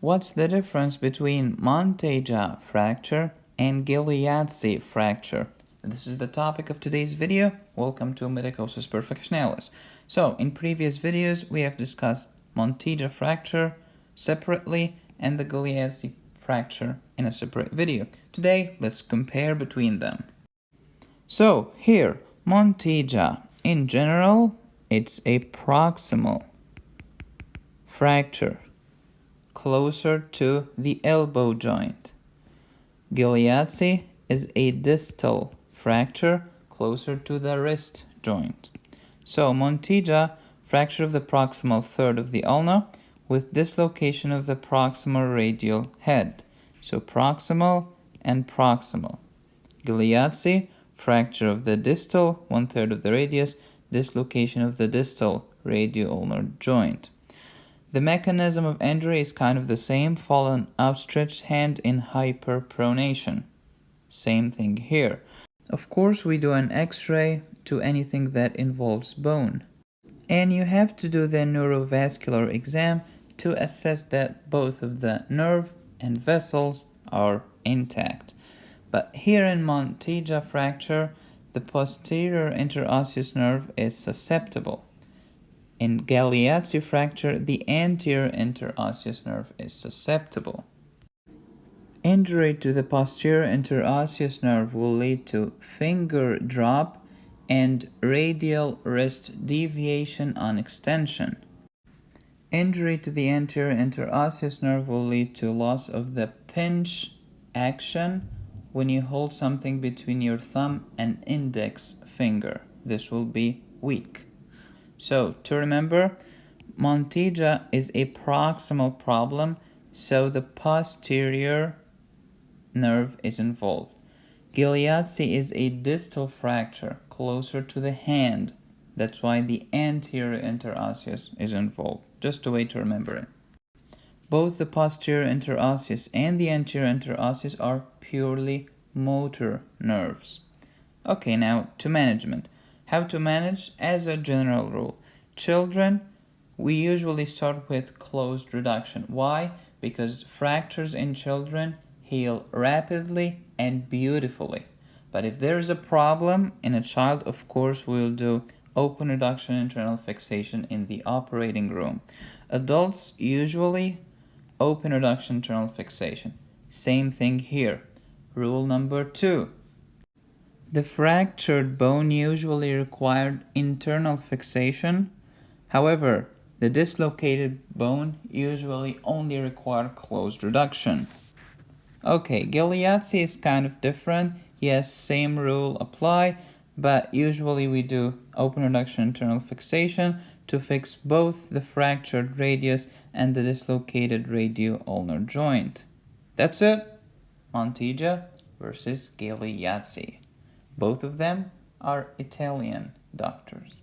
What's the difference between Monteggia fracture and Galeazzi fracture? This is the topic of today's video. Welcome to Medicosis Perfectionalis. So, in previous videos, we have discussed Monteggia fracture separately and the Galeazzi fracture in a separate video. Today, let's compare between them. So, here, Monteggia, in general, it's a proximal fracture closer to the elbow joint. Galeazzi is a distal fracture closer to the wrist joint. So Monteggia, fracture of the proximal third of the ulna with dislocation of the proximal radial head. So proximal and proximal. Galeazzi, fracture of the distal 1/3 of the radius, dislocation of the distal radio-ulnar joint. The mechanism of injury is kind of the same, fallen outstretched hand in hyperpronation. Same thing here. Of course, we do an X-ray to anything that involves bone. And you have to do the neurovascular exam to assess that both of the nerve and vessels are intact. But here in Monteggia fracture, the posterior interosseous nerve is susceptible. In Galeazzi fracture, the anterior interosseous nerve is susceptible. Injury to the posterior interosseous nerve will lead to finger drop and radial wrist deviation on extension. Injury to the anterior interosseous nerve will lead to loss of the pinch action when you hold something between your thumb and index finger. This will be weak. So, to remember, Monteggia is a proximal problem, so the posterior nerve is involved. Galeazzi is a distal fracture, closer to the hand. That's why the anterior interosseous is involved. Just a way to remember it. Both the posterior interosseous and the anterior interosseous are purely motor nerves. Okay, now to management. How to manage? As a general rule, children, we usually start with closed reduction. Why? Because fractures in children heal rapidly and beautifully. But if there is a problem in a child, of course, we'll do open reduction internal fixation in the operating room. Adults, usually open reduction internal fixation. Same thing here. Rule number 2. The fractured bone usually required internal fixation. However, the dislocated bone usually only required closed reduction. Okay, Galeazzi is kind of different. Yes, same rule apply, but usually we do open reduction internal fixation to fix both the fractured radius and the dislocated radio-ulnar joint. That's it. Monteggia versus Galeazzi. Both of them are Italian doctors.